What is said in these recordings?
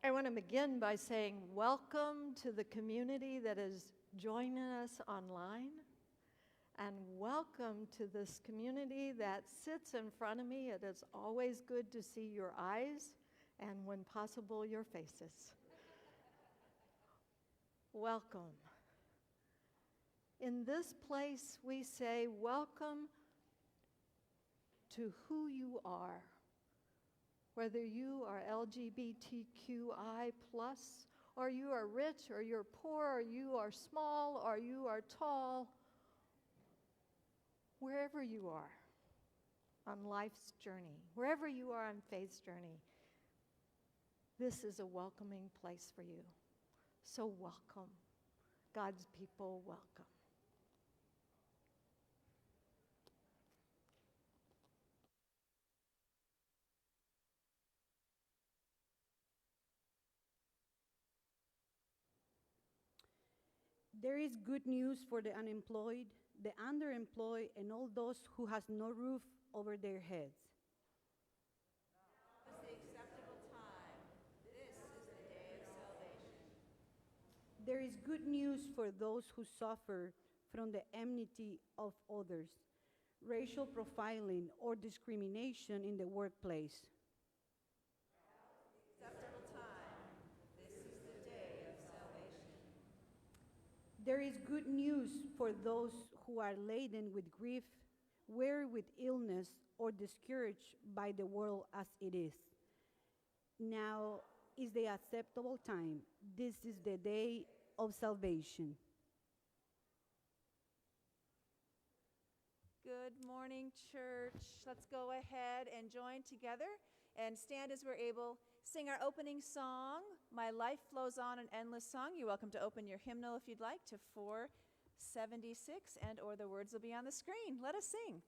I want to begin by saying welcome to the community that is joining us online, and welcome to this community that sits in front of me. It is always good to see your eyes and, when possible, your faces. Welcome. In this place, we say welcome to who you are. Whether you are LGBTQI+, or you are rich, or you're poor, or you are small, or you are tall, wherever you are on life's journey, wherever you are on faith's journey, this is a welcoming place for you. So welcome. God's people, welcome. There is good news for the unemployed, the underemployed, and all those who has no roof over their heads. Now is the acceptable time. This is the day of salvation. There is good news for those who suffer from the enmity of others, racial profiling, or discrimination in the workplace. Acceptable time. This is the day of salvation. There is good news for those who are laden with grief, weary with illness, or discouraged by the world as it is. Now is the acceptable time. This is the day of salvation. Good morning, church. Let's go ahead and join together and stand as we're able. Sing our opening song, My Life Flows On, an Endless Song. You're welcome to open your hymnal if you'd like to 476, and or the words will be on the screen. Let us sing.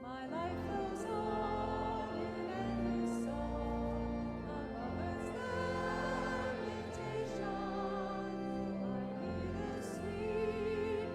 My life flows on in endless song, above earth's lamentation. I hear the sweet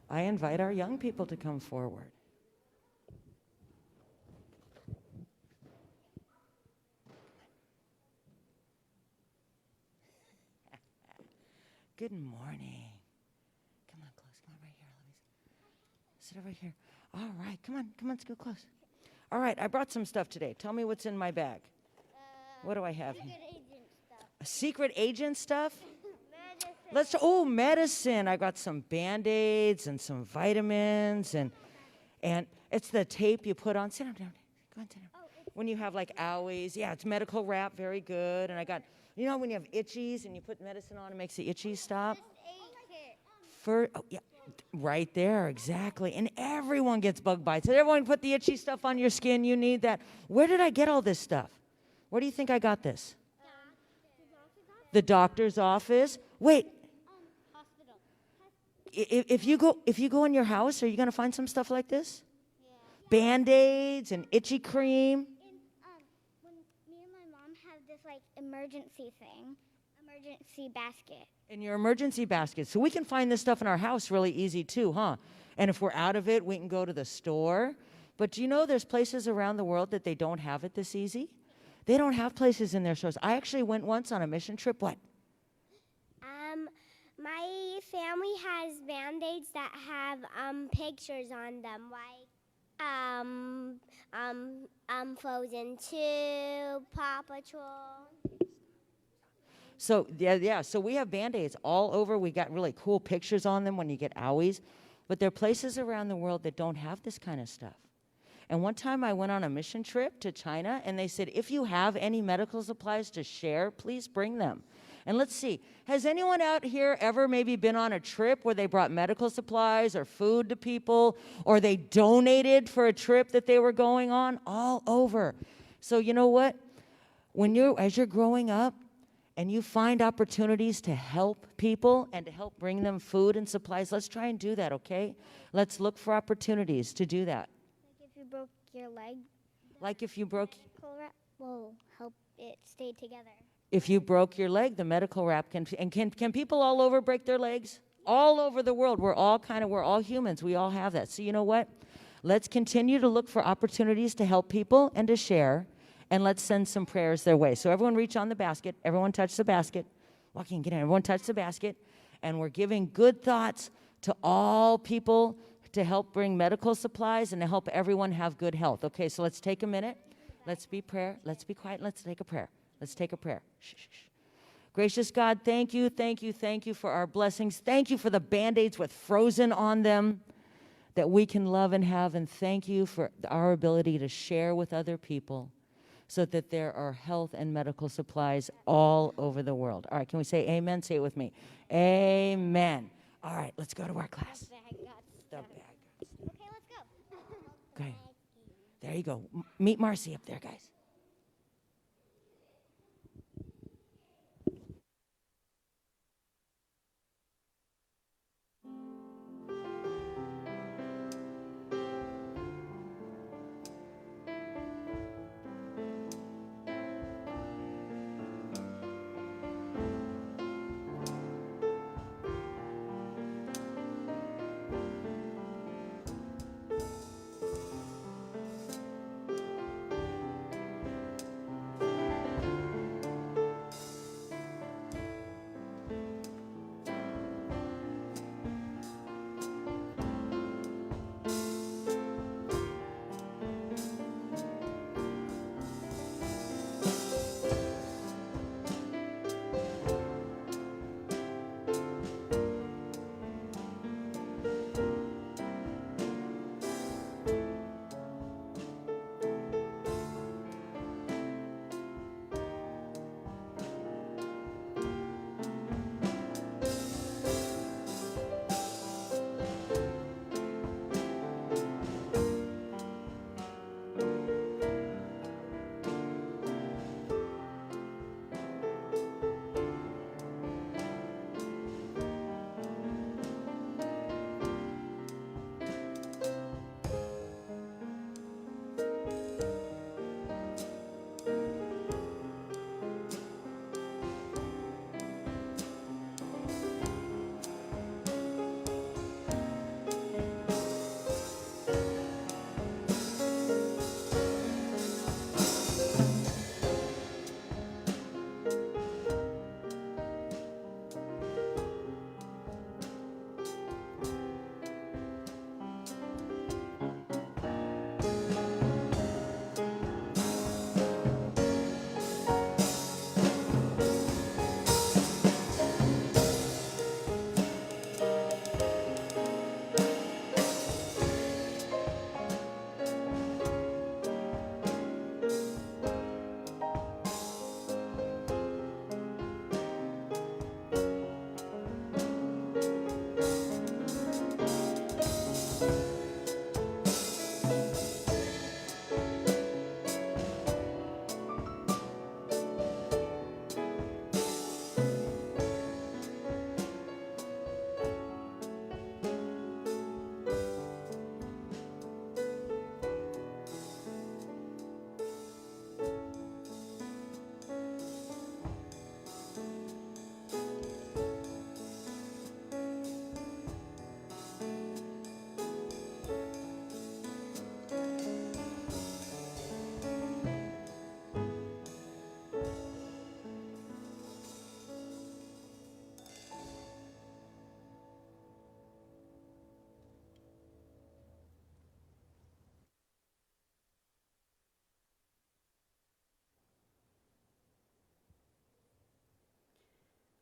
I invite our young people to come forward. Good morning. Come on, close. Come on, right here. Sit over here. All right, come on, let's go close. All right, I brought some stuff today. Tell me what's in my bag. What do I have here? Secret agent stuff? Medicine. I got some Band-Aids and some vitamins and it's the tape you put on. Sit down. Go on, sit down. When you have like owies. Yeah, it's medical wrap, very good. And I got, when you have itchies and you put medicine on, it makes the itchies stop. Right there, exactly. And everyone gets bug bites. And everyone put the itchy stuff on your skin. You need that. Where did I get all this stuff? Where do you think I got this? The doctor's office. Wait. Hospital. If you go in your house, are you going to find some stuff like this? Yeah. Band-Aids and itchy cream. When me and my mom have this emergency basket. In your emergency basket. So we can find this stuff in our house really easy too, huh? And if we're out of it, we can go to the store. But do you know there's places around the world that they don't have it this easy? They don't have places in their stores. I actually went once on a mission trip. What? My family has Band-Aids that have pictures on them, Frozen 2, Paw Patrol. So, yeah. So we have Band-Aids all over. We got really cool pictures on them when you get owies. But there are places around the world that don't have this kind of stuff. And one time I went on a mission trip to China, and they said, if you have any medical supplies to share, please bring them. And let's see, has anyone out here ever maybe been on a trip where they brought medical supplies or food to people, or they donated for a trip that they were going on? All over. So you know what? As you're growing up, and you find opportunities to help people and to help bring them food and supplies, let's try and do that, okay? Let's look for opportunities to do that. Like if you broke your leg, Like if you broke... medical wrap will help it stay together. If you broke your leg, the medical wrap can... And can people all over break their legs? All over the world. We're all humans. We all have that. So you know what? Let's continue to look for opportunities to help people and to share. And let's send some prayers their way. So everyone reach on the basket. Everyone touch the basket. Joaquin, get in. Everyone touch the basket. And we're giving good thoughts to all people to help bring medical supplies and to help everyone have good health. Okay, so let's take a minute. Let's be quiet. Let's take a prayer. Shh, shh, shh. Gracious God, thank you for our blessings. Thank you for the Band-Aids with Frozen on them that we can love and have. And thank you for our ability to share with other people, so that there are health and medical supplies all over the world. All right, can we say amen? Say it with me. Amen. All right, let's go to our class. The bag got stuck. Okay, let's go. Okay. There you go. Meet Marcy up there, guys.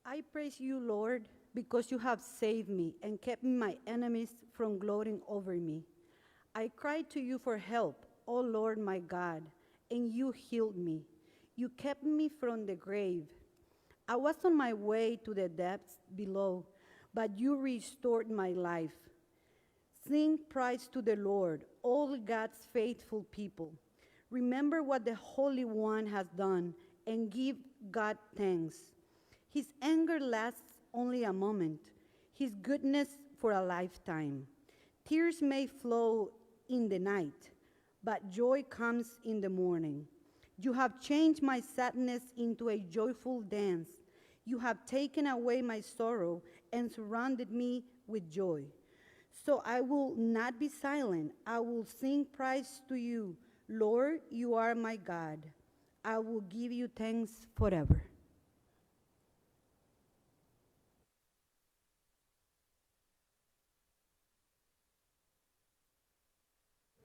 I praise you, Lord, because you have saved me and kept my enemies from gloating over me. I cried to you for help, O Lord my God, and you healed me. You kept me from the grave. I was on my way to the depths below, but you restored my life. Sing praise to the Lord, all God's faithful people. Remember what the Holy One has done and give God thanks. His anger lasts only a moment, his goodness for a lifetime. Tears may flow in the night, but joy comes in the morning. You have changed my sadness into a joyful dance. You have taken away my sorrow and surrounded me with joy. So I will not be silent. I will sing praise to you. Lord, you are my God. I will give you thanks forever.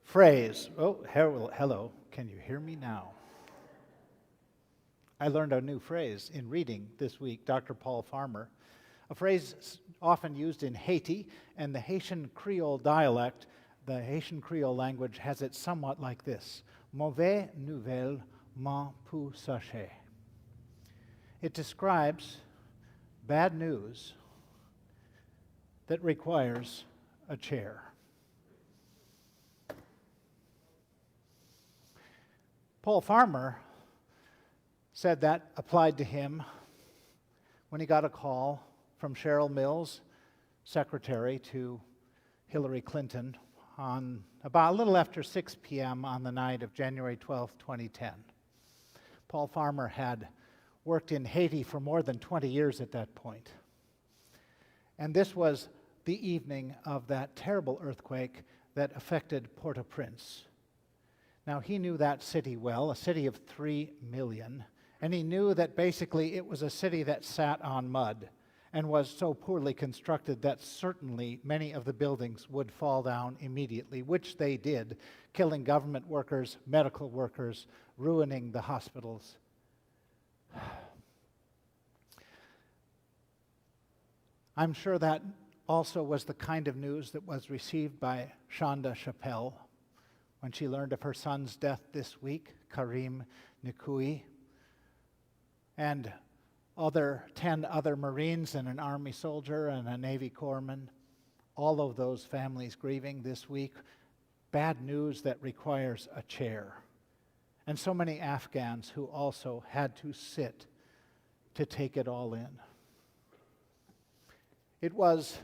Phrase. Oh, hello. Can you hear me now? I learned a new phrase in reading this week, Dr. Paul Farmer. A phrase often used in Haiti and the Haitian Creole dialect. The Haitian Creole language has it somewhat like this: Mauvais nouvelle m'en pour sacher. It describes bad news that requires a chair. Paul Farmer said that applied to him when he got a call from Cheryl Mills, secretary to Hillary Clinton, on about a little after 6 p.m. on the night of January 12, 2010. Paul Farmer had worked in Haiti for more than 20 years at that point. And this was the evening of that terrible earthquake that affected Port-au-Prince. Now, he knew that city well, a city of 3 million, and he knew that basically it was a city that sat on mud and was so poorly constructed that certainly many of the buildings would fall down immediately, which they did, killing government workers, medical workers, ruining the hospitals. I'm sure that also was the kind of news that was received by Shonda Chappelle when she learned of her son's death this week, Karim Nikui, and 10 other Marines and an Army soldier and a Navy corpsman, all of those families grieving this week. Bad news that requires a chair. And so many Afghans who also had to sit to take it all in. It was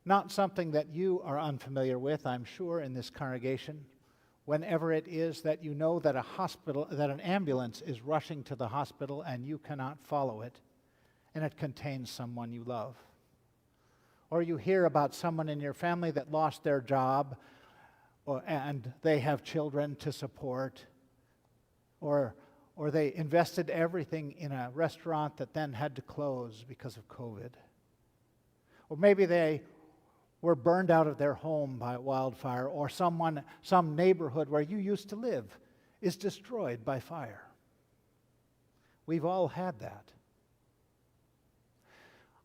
not something that you are unfamiliar with, I'm sure, in this congregation. Whenever it is that you know that an ambulance is rushing to the hospital and you cannot follow it, and it contains someone you love. Or you hear about someone in your family that lost their job, and they have children to support, or they invested everything in a restaurant that then had to close because of COVID. Or maybe they were burned out of their home by a wildfire, or some neighborhood where you used to live is destroyed by fire. We've all had that.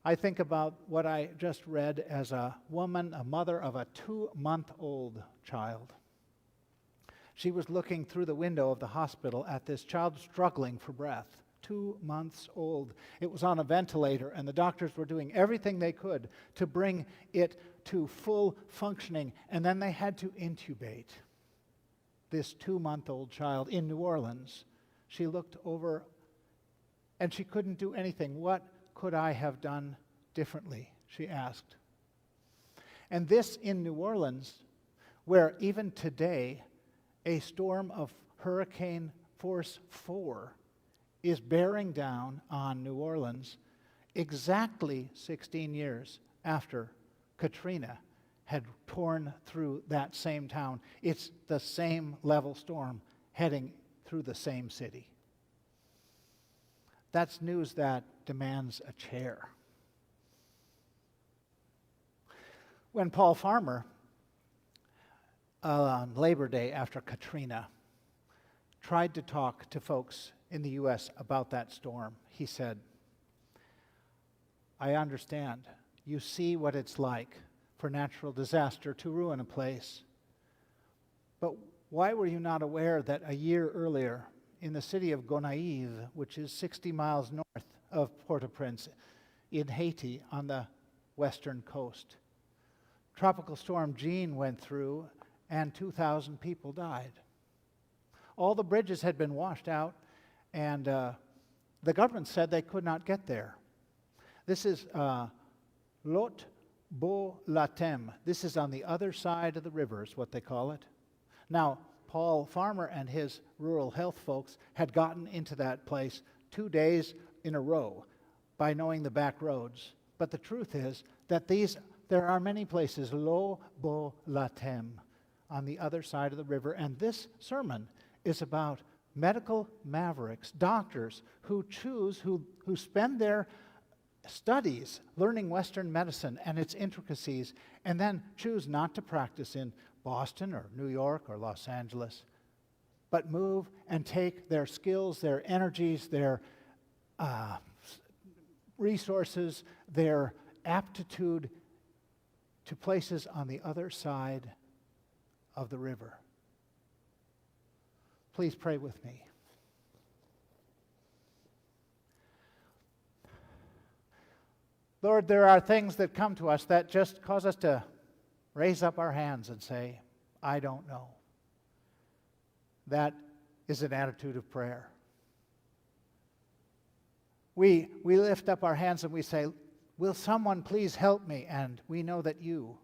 I think about what I just read as a woman, a mother of a 2-month-old child. She was looking through the window of the hospital at this child struggling for breath, 2 months old. It was on a ventilator, and the doctors were doing everything they could to bring it to full functioning, and then they had to intubate this 2-month-old child in New Orleans. She looked over, and she couldn't do anything. What could I have done differently, she asked. And this in New Orleans, where even today, a storm of Hurricane Force 4 is bearing down on New Orleans exactly 16 years after Katrina had torn through that same town. It's the same level storm heading through the same city. That's news that demands a chair. When Paul Farmer, on Labor Day after Katrina, tried to talk to folks in the U.S. about that storm, he said, I understand. You see what it's like for natural disaster to ruin a place. But why were you not aware that a year earlier, in the city of Gonaïves, which is 60 miles north of Port-au-Prince, in Haiti on the western coast, Tropical Storm Jean went through and 2,000 people died. All the bridges had been washed out, and the government said they could not get there. This is Lot Beau Latem. This is on the other side of the river, is what they call it. Now, Paul Farmer and his rural health folks had gotten into that place 2 days in a row by knowing the back roads. But the truth is that there are many places, Lo Beau Latem, on the other side of the river. And this sermon is about medical mavericks, doctors who spend their studies learning Western medicine and its intricacies, and then choose not to practice in Boston or New York or Los Angeles, but move and take their skills, their energies, their resources, their aptitude to places on the other side of the river. Please pray with me. Lord, there are things that come to us that just cause us to raise up our hands and say, I don't know. That is an attitude of prayer. We lift up our hands and we say, will someone please help me? And we know that you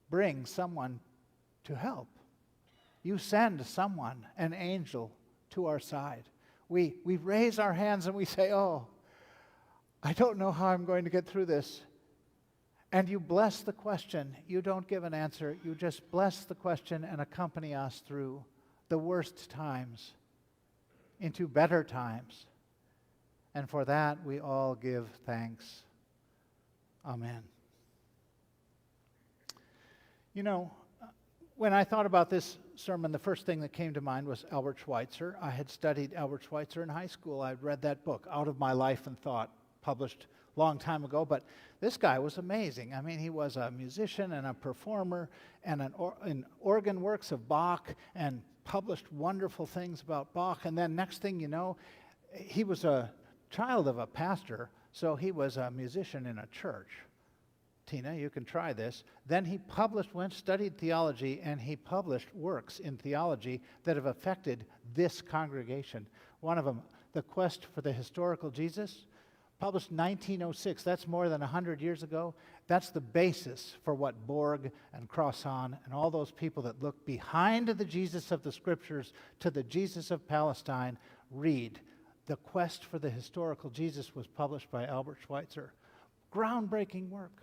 bring someone to help. You send someone, an angel, to our side. We raise our hands and we say, oh, I don't know how I'm going to get through this. And you bless the question. You don't give an answer. You just bless the question and accompany us through the worst times into better times. And for that, we all give thanks. Amen. You know, when I thought about this sermon, the first thing that came to mind was Albert Schweitzer. I had studied Albert Schweitzer in high school. I'd read that book, Out of My Life and Thought, published a long time ago. But this guy was amazing. I mean, he was a musician and a performer and an organ works of Bach, and published wonderful things about Bach. And then next thing you know, he was a child of a pastor, so he was a musician in a church. Tina, you can try this. Then he studied theology, and he published works in theology that have affected this congregation. One of them, The Quest for the Historical Jesus, published 1906. That's more than 100 years ago. That's the basis for what Borg and Crossan and all those people that look behind the Jesus of the Scriptures to the Jesus of Palestine read. The Quest for the Historical Jesus was published by Albert Schweitzer. Groundbreaking work.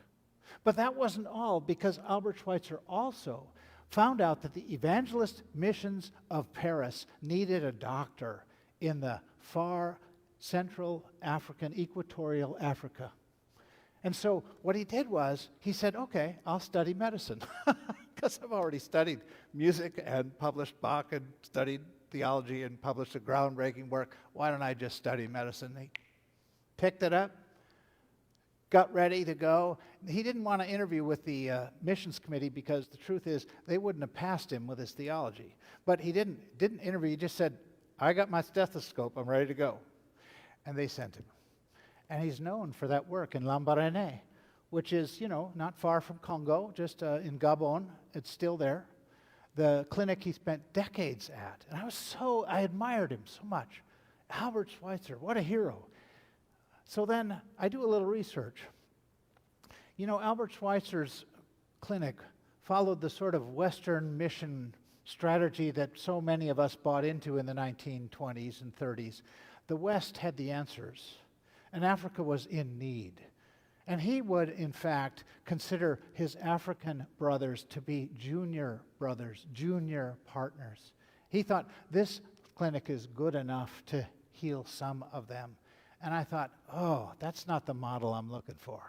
But that wasn't all, because Albert Schweitzer also found out that the evangelist missions of Paris needed a doctor in the far Central African, equatorial Africa. And so what he did was, he said, okay, I'll study medicine. Because I've already studied music and published Bach and studied theology and published a groundbreaking work. Why don't I just study medicine? He picked it up, got ready to go. He didn't want to interview with the missions committee, because the truth is they wouldn't have passed him with his theology. But he didn't interview. He just said, I got my stethoscope. I'm ready to go. And they sent him. And he's known for that work in Lambaréné, which is, not far from Congo, just in Gabon. It's still there. The clinic he spent decades at. And I admired him so much. Albert Schweitzer, what a hero. So then I do a little research. Albert Schweitzer's clinic followed the sort of Western mission strategy that so many of us bought into in the 1920s and 30s. The West had the answers, and Africa was in need. And he would, in fact, consider his African brothers to be junior brothers, junior partners. He thought, this clinic is good enough to heal some of them. And I thought, oh, that's not the model I'm looking for.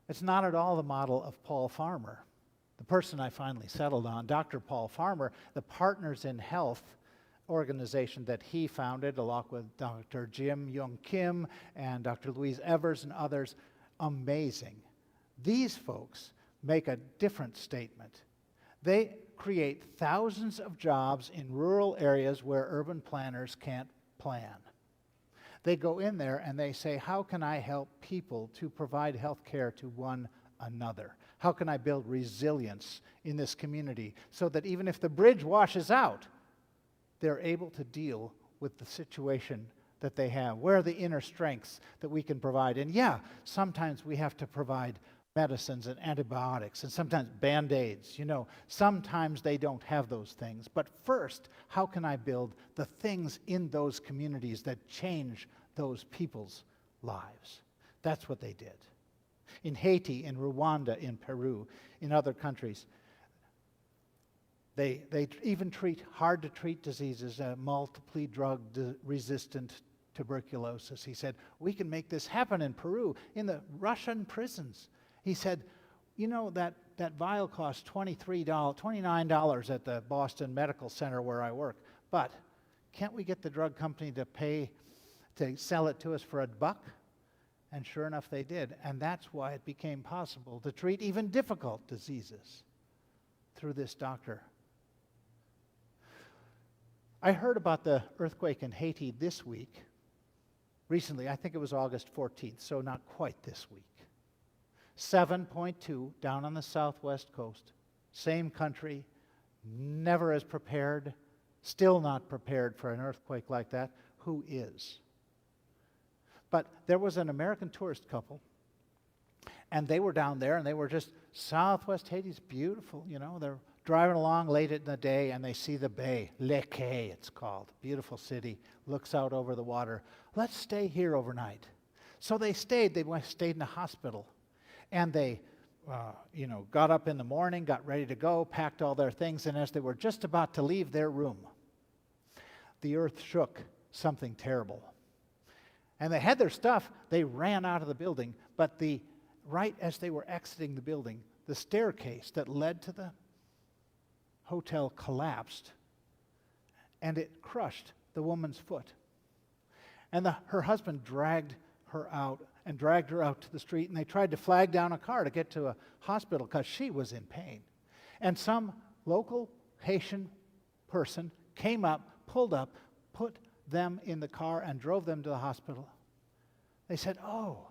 It's not at all the model of Paul Farmer, the person I finally settled on. Dr. Paul Farmer, the Partners in Health organization that he founded, along with Dr. Jim Young Kim and Dr. Louise Evers and others. Amazing. These folks make a different statement. They create thousands of jobs in rural areas where urban planners can't plan. They go in there and they say, how can I help people to provide health care to one another? How can I build resilience in this community so that even if the bridge washes out, they're able to deal with the situation that they have? Where are the inner strengths that we can provide? And yeah, sometimes we have to provide medicines and antibiotics and sometimes Band-Aids. Sometimes they don't have those things. But first, how can I build the things in those communities that change those people's lives? That's what they did. In Haiti, in Rwanda, in Peru, in other countries, They even treat hard-to-treat diseases, multiply drug-resistant tuberculosis. He said, we can make this happen in Peru, in the Russian prisons. He said, that vial costs $29 at the Boston Medical Center where I work, but can't we get the drug company to sell it to us for $1? And sure enough, they did. And that's why it became possible to treat even difficult diseases through this doctor. I heard about the earthquake in Haiti this week. Recently, I think it was August 14th, so not quite this week. 7.2 down on the southwest coast. Same country, never as prepared, still not prepared for an earthquake like that. Who is? But there was an American tourist couple, and they were down there, and they were just, southwest Haiti's beautiful, they're driving along late in the day, and they see the bay, Le Quai it's called, beautiful city, looks out over the water. Let's stay here overnight. So they stayed in a hospital, and they got up in the morning, got ready to go, packed all their things, and as they were just about to leave their room, the earth shook something terrible. And they had their stuff, they ran out of the building, but right as they were exiting the building, the staircase that led to the hotel collapsed, and it crushed the woman's foot. And her husband dragged her out to the street, and they tried to flag down a car to get to a hospital because she was in pain. And some local Haitian person came up, pulled up, put them in the car, and drove them to the hospital. They said, oh,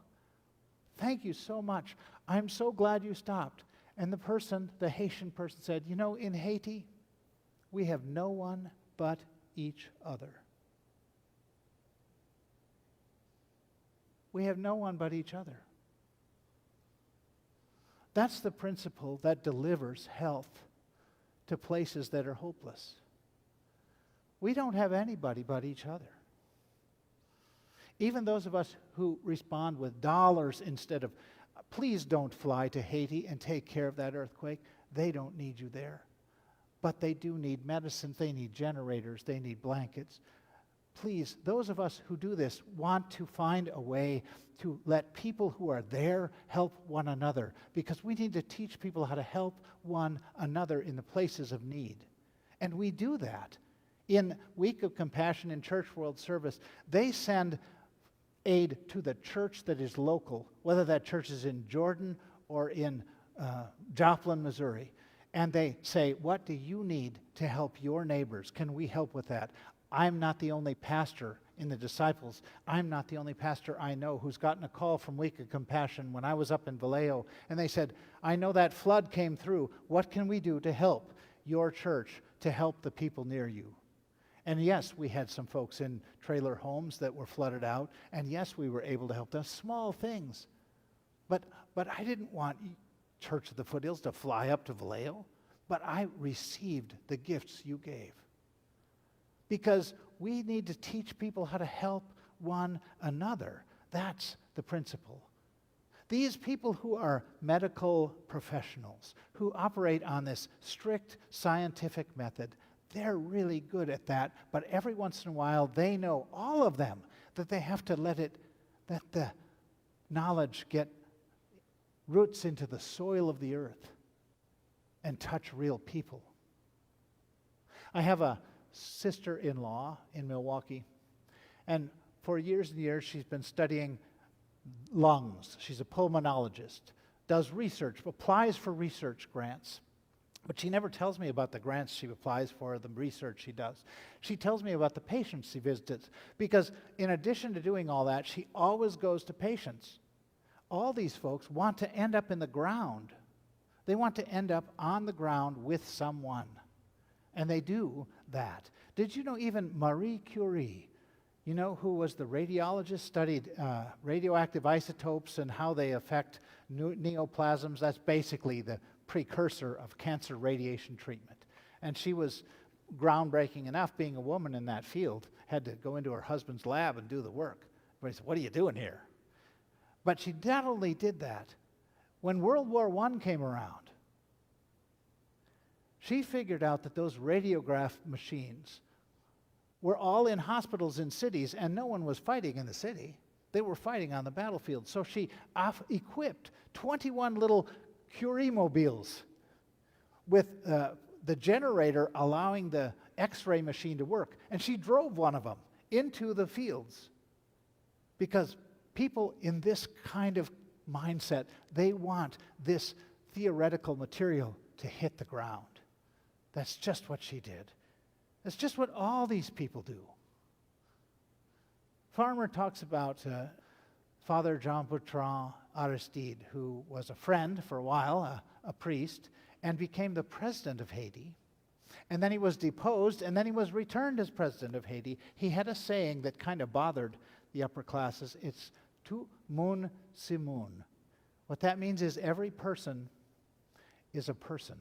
thank you so much. I'm so glad you stopped. And the Haitian person said, in Haiti, we have no one but each other. We have no one but each other. That's the principle that delivers health to places that are hopeless. We don't have anybody but each other. Even those of us who respond with dollars instead of, please don't fly to Haiti and take care of that earthquake. They don't need you there. But they do need medicines, they need generators, they need blankets. Please, those of us who do this want to find a way to let people who are there help one another, because we need to teach people how to help one another in the places of need. And we do that. In Week of Compassion in Church World Service, they send aid to the church that is local, whether that church is in Jordan or in Joplin, Missouri. And they say, what do you need to help your neighbors? Can we help with that? I'm not the only pastor in the disciples. I'm not the only pastor I know who's gotten a call from Week of Compassion when I was up in Vallejo, and they said, I know that flood came through. What can we do to help your church, to help the people near you? And yes, we had some folks in trailer homes that were flooded out, and yes, we were able to help them. Small things. But I didn't want Church of the Foothills to fly up to Vallejo, but I received the gifts you gave. Because we need to teach people how to help one another. That's the principle. These people who are medical professionals, who operate on this strict scientific method, they're really good at that, but every once in a while they know, all of them, that they have to let the knowledge get roots into the soil of the earth and touch real people. I have a sister-in-law in Milwaukee, and for years and years she's been studying lungs. She's a pulmonologist, does research, applies for research grants. But she never tells me about the grants she applies for, the research she does. She tells me about the patients she visits, because in addition to doing all that, she always goes to patients. All these folks want to end up in the ground. They want to end up on the ground with someone. And they do that. Did you know even Marie Curie, you know, who was the radiologist, studied radioactive isotopes and how they affect neoplasms? That's basically the precursor of cancer radiation treatment. And she was groundbreaking enough, being a woman in that field, had to go into her husband's lab and do the work. Everybody said, what are you doing here? But she not only did that, when World War I came around, she figured out that those radiograph machines were all in hospitals in cities, and no one was fighting in the city. They were fighting on the battlefield. So she equipped 21 little Curie mobiles with the generator allowing the X-ray machine to work. And she drove one of them into the fields, because people in this kind of mindset, they want this theoretical material to hit the ground. That's just what she did. That's just what all these people do. Farmer talks about Father Jean-Bertrand Aristide, who was a friend for a while, a priest, and became the president of Haiti. And then he was deposed, and then he was returned as president of Haiti. He had a saying that kind of bothered the upper classes. It's tout moun c'est moun. What that means is every person is a person.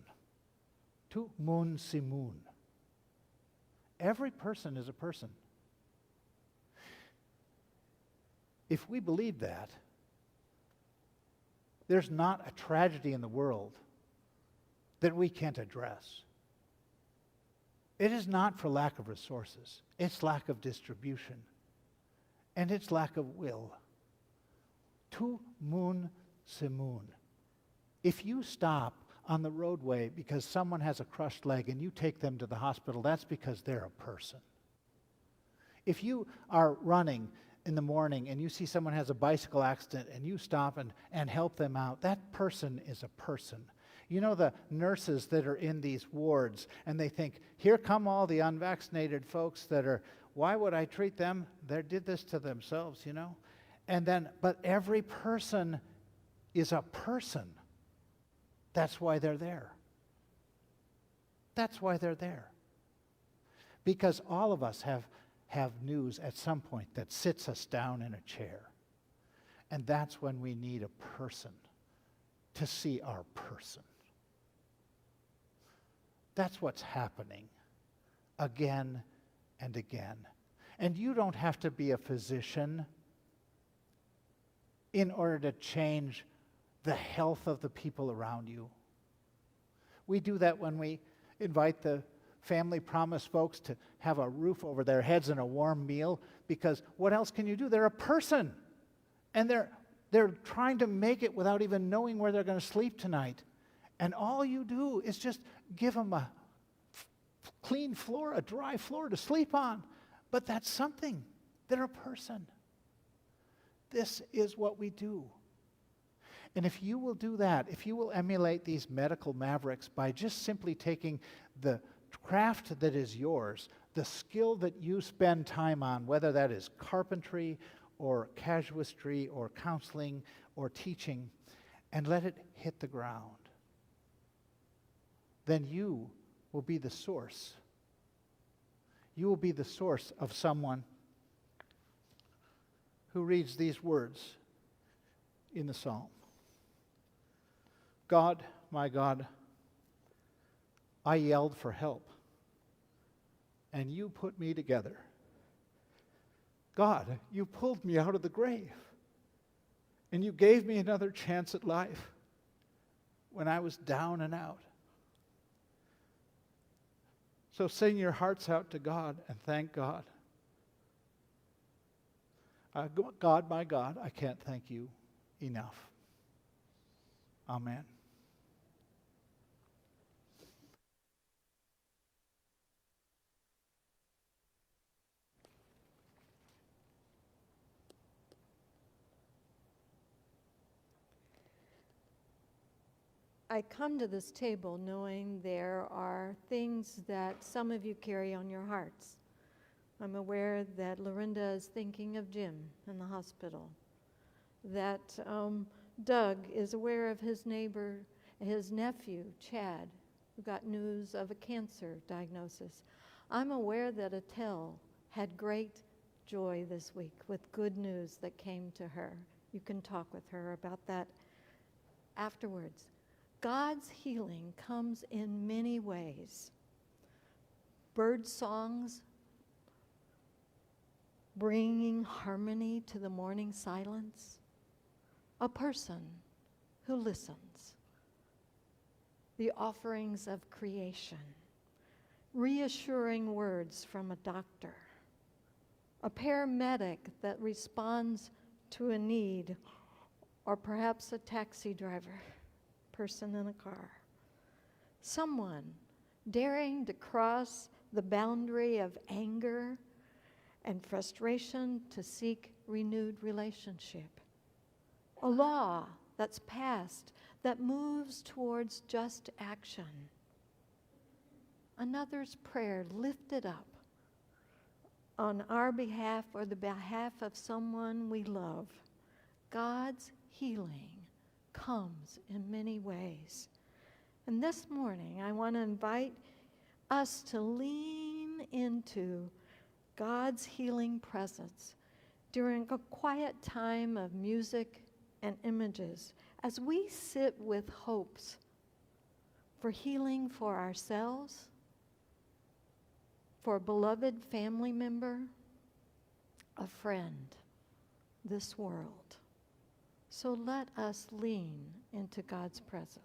Tout moun c'est moun. Every person is a person. If we believe that, there's not a tragedy in the world that we can't address. It is not for lack of resources. It's lack of distribution. And it's lack of will. Tout moun c'est moun. If you stop on the roadway because someone has a crushed leg and you take them to the hospital, that's because they're a person. If you are running in the morning and you see someone has a bicycle accident and you stop and help them out, that person is a person. You know, the nurses that are in these wards, and they think, here come all the unvaccinated folks that are, why would I treat them? They did this to themselves, you know. And then, but every person is a person. That's why they're there. That's why they're there. Because all of us have news at some point that sits us down in a chair. And that's when we need a person to see our person. That's what's happening again and again. And you don't have to be a physician in order to change the health of the people around you. We do that when we invite the Family Promise folks to have a roof over their heads and a warm meal, because what else can you do? They're a person, and they're trying to make it without even knowing where they're going to sleep tonight. And all you do is just give them a clean floor, a dry floor to sleep on. But that's something. They're a person. This is what we do. And if you will do that, if you will emulate these medical mavericks by just simply taking the craft that is yours, the skill that you spend time on, whether that is carpentry or casuistry or counseling or teaching, and let it hit the ground. Then you will be the source. You will be the source of someone who reads these words in the psalm. God, my God, I yelled for help, and you put me together. God, you pulled me out of the grave, and you gave me another chance at life when I was down and out. So sing your hearts out to God and thank God. God, my God, I can't thank you enough. Amen. I come to this table knowing there are things that some of you carry on your hearts. I'm aware that Lorinda is thinking of Jim in the hospital, that Doug is aware of his nephew, Chad, who got news of a cancer diagnosis. I'm aware that Attell had great joy this week with good news that came to her. You can talk with her about that afterwards. God's healing comes in many ways. Bird songs, bringing harmony to the morning silence. A person who listens. The offerings of creation. Reassuring words from a doctor. A paramedic that responds to a need, or perhaps a taxi driver. Person in a car. Someone daring to cross the boundary of anger and frustration to seek renewed relationship. A law that's passed that moves towards just action. Another's prayer lifted up on our behalf or the behalf of someone we love. God's healing comes in many ways. And this morning, I want to invite us to lean into God's healing presence during a quiet time of music and images as we sit with hopes for healing for ourselves, for a beloved family member, a friend, this world. So let us lean into God's presence.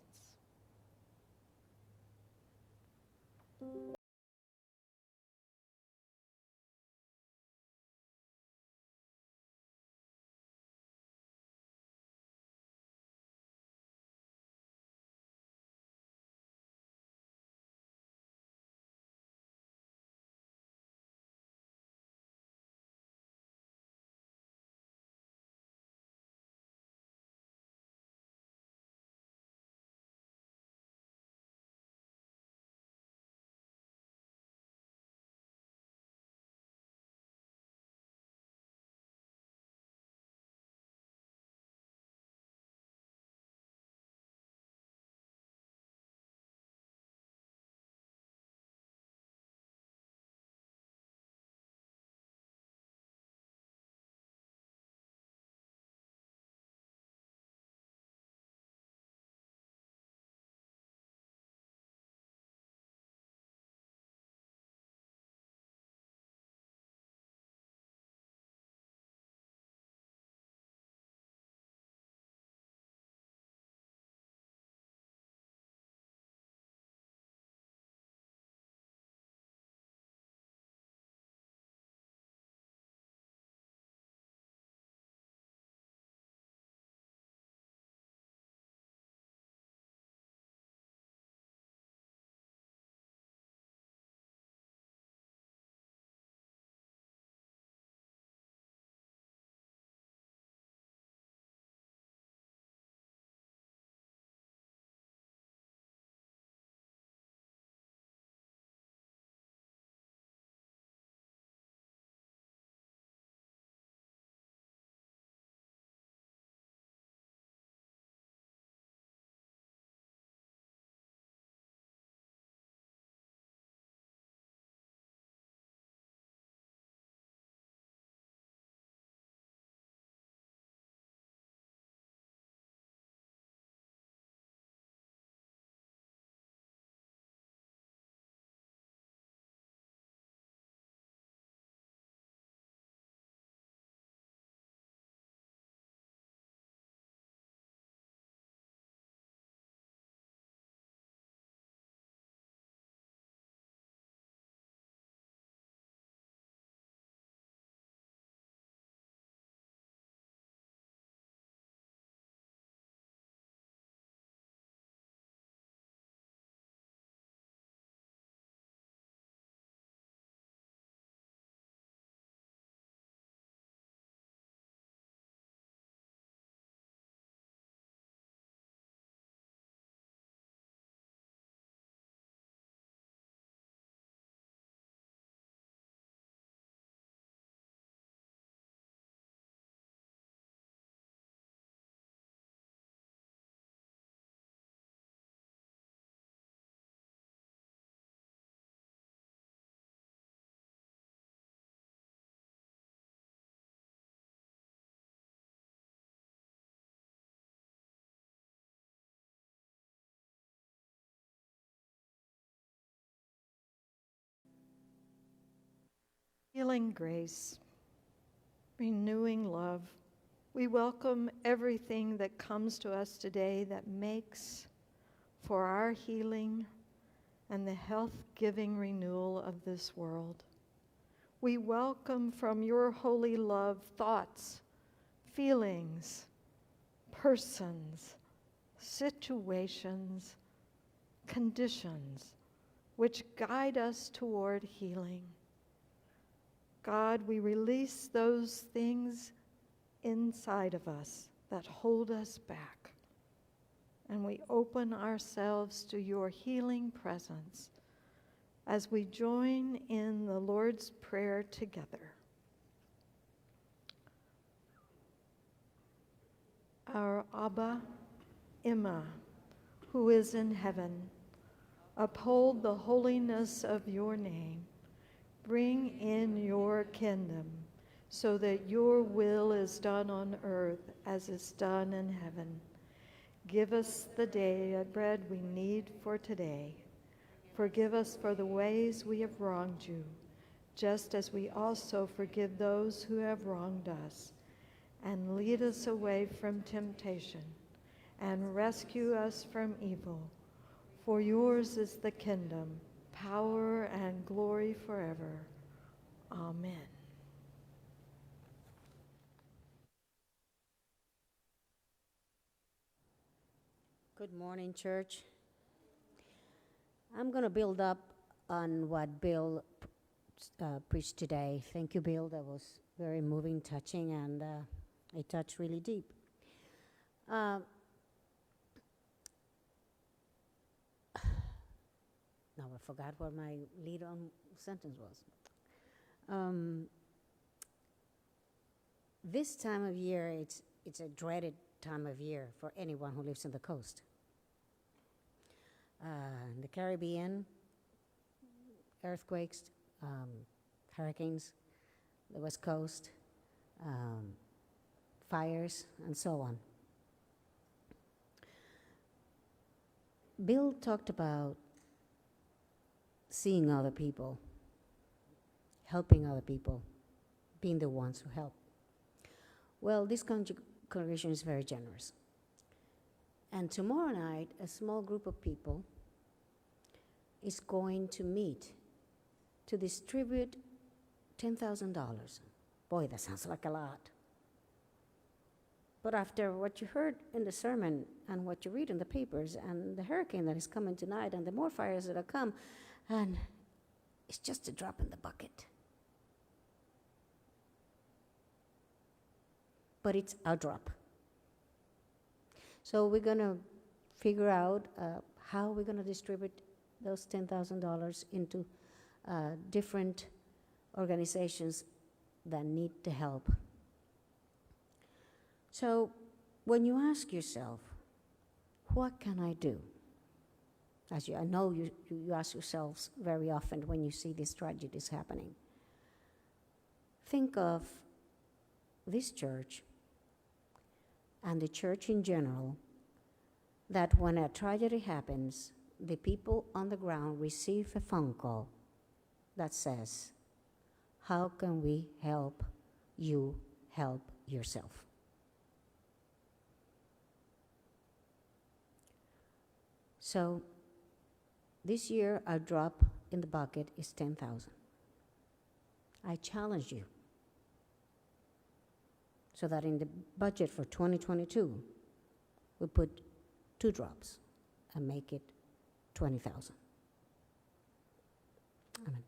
Healing grace, renewing love. We welcome everything that comes to us today that makes for our healing and the health-giving renewal of this world. We welcome from your holy love thoughts, feelings, persons, situations, conditions which guide us toward healing. God, we release those things inside of us that hold us back, and we open ourselves to your healing presence as we join in the Lord's Prayer together. Our Abba, Imma, who is in heaven, uphold the holiness of your name. Bring in your kingdom, so that your will is done on earth as is done in heaven. Give us the daily bread we need for today. Forgive us for the ways we have wronged you, just as we also forgive those who have wronged us. And lead us away from temptation, and rescue us from evil. For yours is the kingdom, power, and glory forever. Amen. Good morning, church. I'm going to build up on what Bill preached today. Thank you, Bill. That was very moving, touching, and it touched really deep. Now I forgot what my lead-on sentence was. This time of year, it's a dreaded time of year for anyone who lives on the coast. In the Caribbean, earthquakes, hurricanes, the West Coast, fires, and so on. Bill talked about seeing other people, helping other people, being the ones who help. Well, this congregation is very generous. And tomorrow night, a small group of people is going to meet to distribute $10,000. Boy, that sounds like a lot. But after what you heard in the sermon and what you read in the papers and the hurricane that is coming tonight and the more fires that are come, and it's just a drop in the bucket. But it's a drop. So we're going to figure out how we're going to distribute those $10,000 into different organizations that need the help. So when you ask yourself, what can I do? I know you ask yourselves very often when you see these tragedies happening. Think of this church and the church in general, that when a tragedy happens, the people on the ground receive a phone call that says, how can we help you help yourself? So this year, our drop in the bucket is 10,000. I challenge you so that in the budget for 2022, we put 2 drops and make it 20,000. Amen.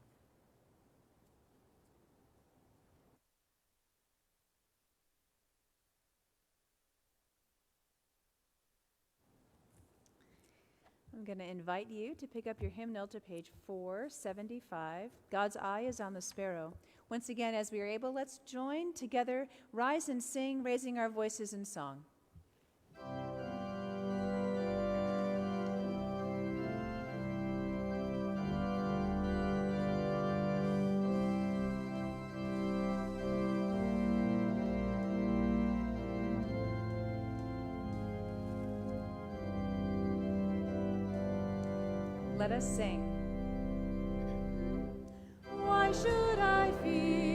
I'm going to invite you to pick up your hymnal to page 475. God's Eye is on the Sparrow. Once again, as we are able, let's join together, rise and sing, raising our voices in song. Let us sing. Why should I fear?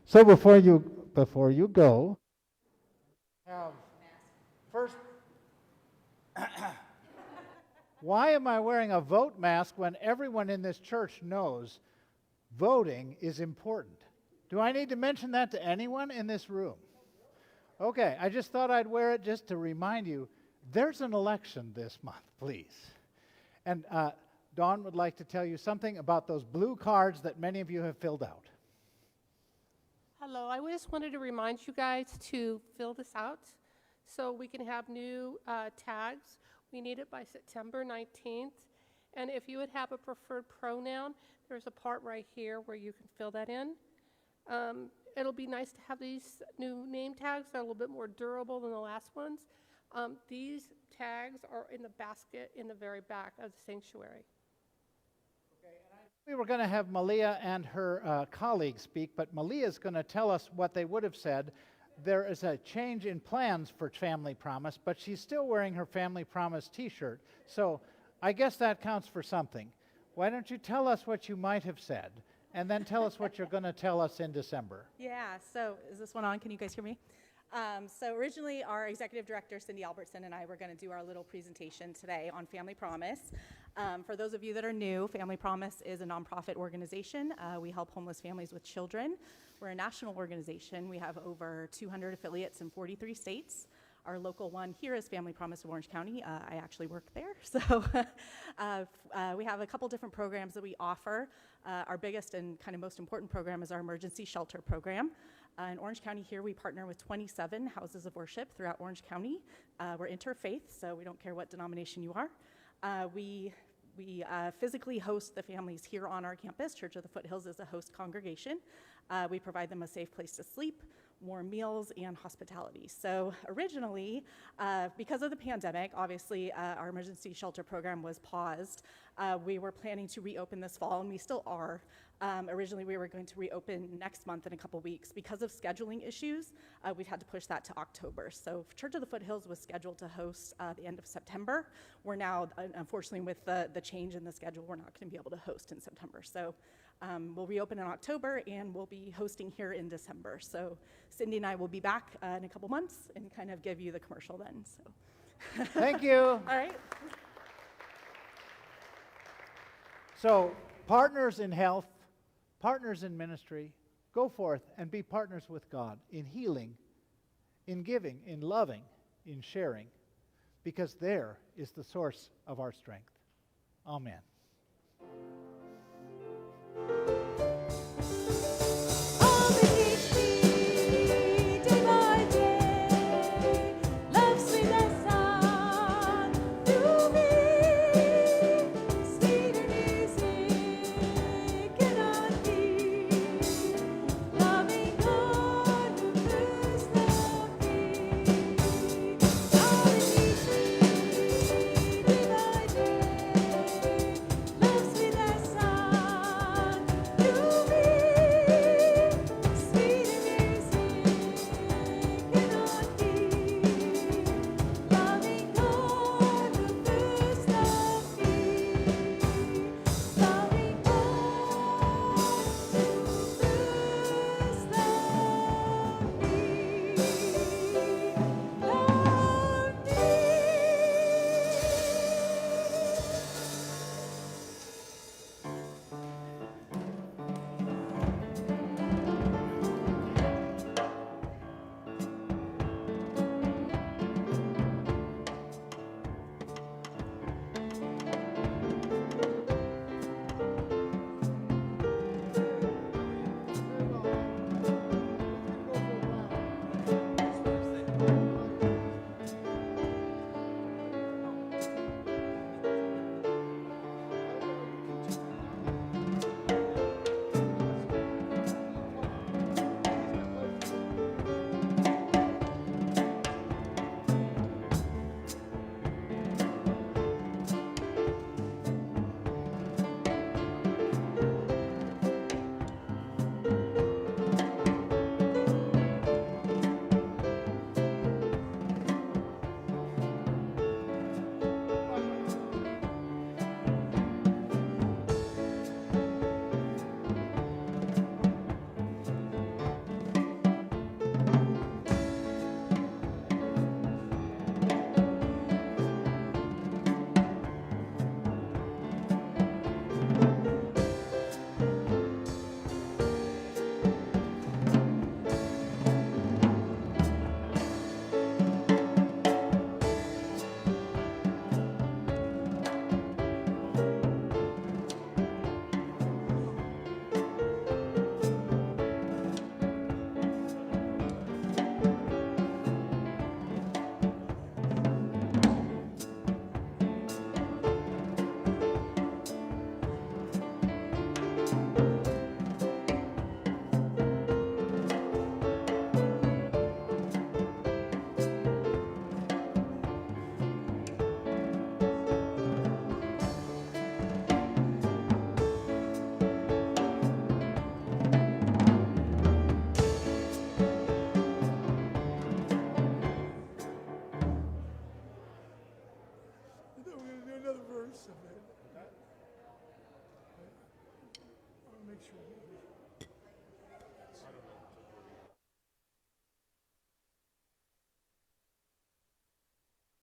So before you go, first, why am I wearing a vote mask when everyone in this church knows voting is important? Do I need to mention that to anyone in this room? Okay, I just thought I'd wear it just to remind you, there's an election this month, please. And Dawn would like to tell you something about those blue cards that many of you have filled out. Hello, I just wanted to remind you guys to fill this out so we can have new tags. We need it by September 19th. And if you would have a preferred pronoun, there's a part right here where you can fill that in. It'll be nice to have these new name tags that are a little bit more durable than the last ones. These tags are in the basket in the very back of the sanctuary. We were going to have Malia and her colleagues speak, but Malia is going to tell us what they would have said. There is a change in plans for Family Promise, but she's still wearing her Family Promise t-shirt. So I guess that counts for something. Why don't you tell us what you might have said, and then tell us what you're going to tell us in December. Yeah, so is this one on? Can you guys hear me? So originally our executive director, Cindy Albertson, and I were going to do our little presentation today on Family Promise. For those of you that are new, Family Promise is a nonprofit organization. We help homeless families with children. We're a national organization. We have over 200 affiliates in 43 states. Our local one here is Family Promise of Orange County. I actually work there, so we have a couple different programs that we offer. Our biggest and kind of most important program is our emergency shelter program. In Orange County here, we partner with 27 houses of worship throughout Orange County. We're interfaith, so we don't care what denomination you are. We physically host the families here on our campus. Church of the Foothills is a host congregation. We provide them a safe place to sleep, warm meals, and hospitality. So originally, because of the pandemic, obviously our emergency shelter program was paused. We were planning to reopen this fall, and we still are. Originally, we were going to reopen next month in a couple weeks. Because of scheduling issues, we've had to push that to October. So Church of the Foothills was scheduled to host the end of September. We're now, unfortunately, with the change in the schedule, we're not going to be able to host in September. So we'll reopen in October, and we'll be hosting here in December. So Cindy and I will be back in a couple months and kind of give you the commercial then. So. Thank you. All right. So, partners in health, partners in ministry, go forth and be partners with God in healing, in giving, in loving, in sharing, because there is the source of our strength. Amen. make sure.